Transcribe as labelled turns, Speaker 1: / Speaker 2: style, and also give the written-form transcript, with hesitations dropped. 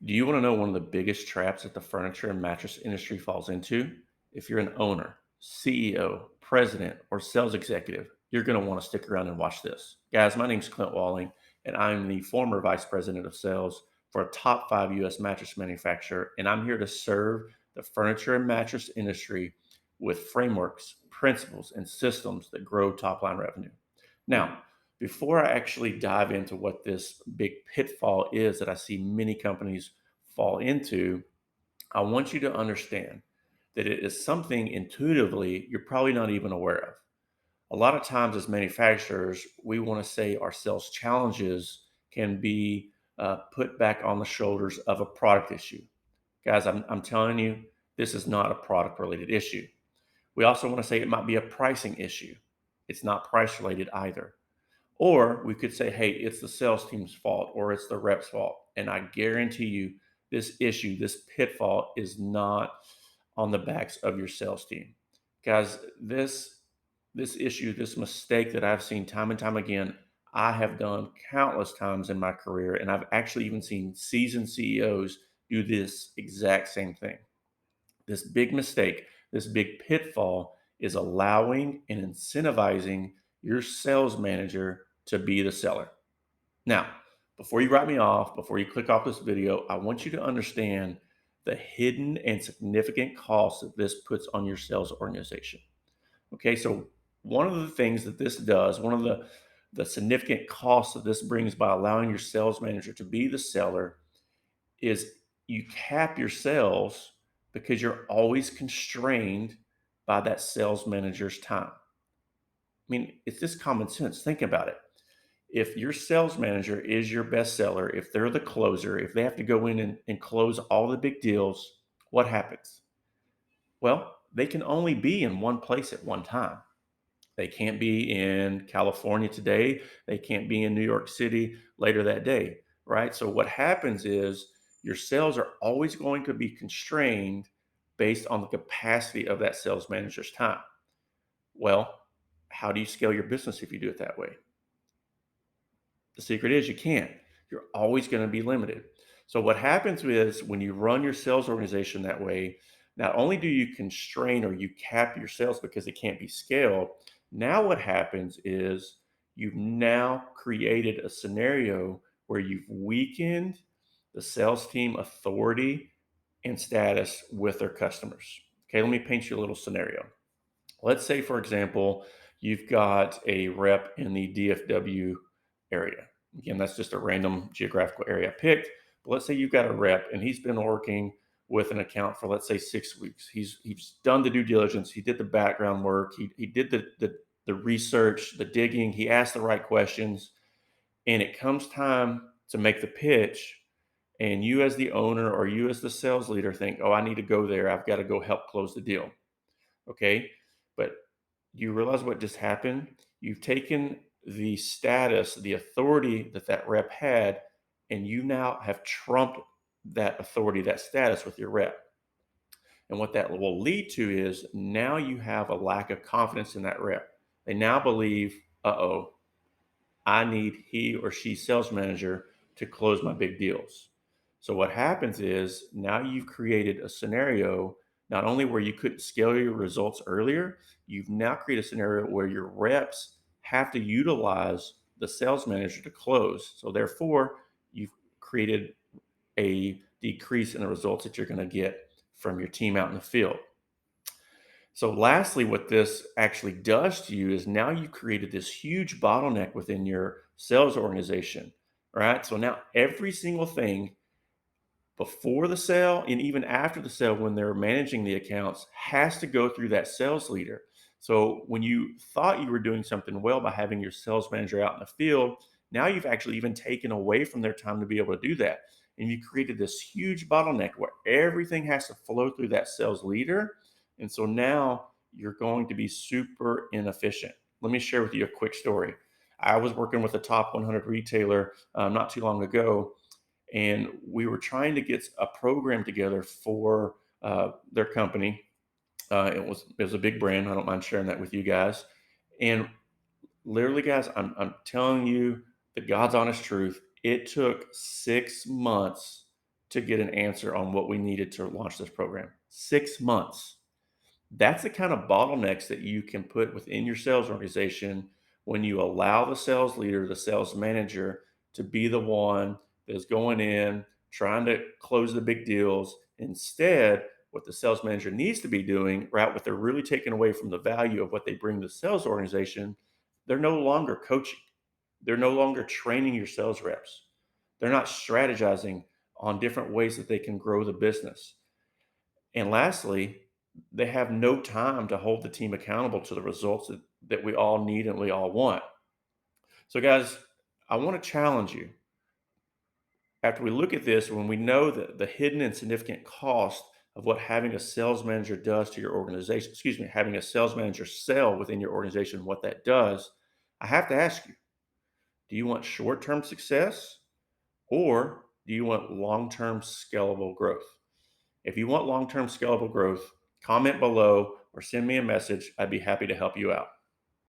Speaker 1: Do you want to know one of the biggest traps that the furniture and mattress industry falls into? If you're an owner, CEO, president, or sales executive, you're going to want to stick around and watch this. Guys, my name's Clint Walling, and I'm the former vice president of sales for a top 5 US mattress manufacturer, and I'm here to serve the furniture and mattress industry with frameworks, principles, and systems that grow top line revenue. Now, before I actually dive into what this big pitfall is that I see many companies fall into, I want you to understand that it is something intuitively you're probably not even aware of. A lot of times, as manufacturers, we want to say our sales challenges can be put back on the shoulders of a product issue. Guys, I'm telling you, this is not a product related issue. We also want to say it might be a pricing issue. It's not price related either. Or we could say, hey, it's the sales team's fault or it's the rep's fault. And I guarantee you, this issue, this pitfall is not on the backs of your sales team. Guys, this issue, this mistake that I've seen time and time again, I have done countless times in my career, and I've actually even seen seasoned CEOs do this exact same thing. This big mistake, this big pitfall is allowing and incentivizing your sales manager to be the seller. Now, before you write me off, before you click off this video, I want you to understand the hidden and significant costs that this puts on your sales organization. Okay, so one of the things that this does, one of the significant costs that this brings by allowing your sales manager to be the seller is you cap your sales because you're always constrained by that sales manager's time. I mean, it's just common sense. Think about it. If your sales manager is your best seller, if they're the closer, if they have to go in and close all the big deals, what happens? Well, they can only be in one place at one time. They can't be in California today. They can't be in New York City later that day, right? So what happens is your sales are always going to be constrained based on the capacity of that sales manager's time. Well, how do you scale your business if you do it that way? The secret is you can't. You're always going to be limited. So what happens is when you run your sales organization that way, not only do you constrain or you cap your sales because it can't be scaled, now what happens is you've now created a scenario where you've weakened the sales team authority and status with their customers. Okay, let me paint you a little scenario. Let's say, for example, you've got a rep in the DFW area. Again, that's just a random geographical area I picked. But let's say you've got a rep and he's been working with an account for, let's say, 6 weeks. He's done the due diligence. He did the background work. He did the research, the digging. He asked the right questions. And it comes time to make the pitch. And you, as the owner or you, as the sales leader, think, oh, I need to go there. I've got to go help close the deal. Okay. But do you realize what just happened? You've taken the status, the authority that that rep had, and you now have trumped that authority, that status with your rep. And what that will lead to is now you have a lack of confidence in that rep. They now believe, uh-oh, I need he or she sales manager to close my big deals. So what happens is now you've created a scenario not only where you couldn't scale your results earlier, you've now created a scenario where your reps have to utilize the sales manager to close. So therefore, you've created a decrease in the results that you're going to get from your team out in the field. So, lastly, what this actually does to you is now you've created this huge bottleneck within your sales organization, right? So now every single thing before the sale and even after the sale, when they're managing the accounts, has to go through that sales leader. So, when you thought you were doing something well by having your sales manager out in the field, now you've actually even taken away from their time to be able to do that. And you created this huge bottleneck where everything has to flow through that sales leader, and so now you're going to be super inefficient. Let me share with you a quick story. I was working with a top 100 retailer not too long ago, and we were trying to get a program together for their company. It was a big brand. I don't mind sharing that with you guys. And literally, guys, I'm telling you the God's honest truth. It took 6 months to get an answer on what we needed to launch this program. 6 months. That's the kind of bottlenecks that you can put within your sales organization when you allow the sales leader, the sales manager, to be the one that's going in, trying to close the big deals. Instead, what the sales manager needs to be doing, right, what they're really taking away from the value of what they bring to the sales organization, they're no longer coaching. They're no longer training your sales reps. They're not strategizing on different ways that they can grow the business. And lastly, they have no time to hold the team accountable to the results that we all need and we all want. So, guys, I want to challenge you. After we look at this, when we know the hidden and significant cost of what having a sales manager does to your organization, excuse me, having a sales manager sell within your organization, what that does, I have to ask you, do you want short term success or do you want long term scalable growth? If you want long term scalable growth, comment below or send me a message. I'd be happy to help you out.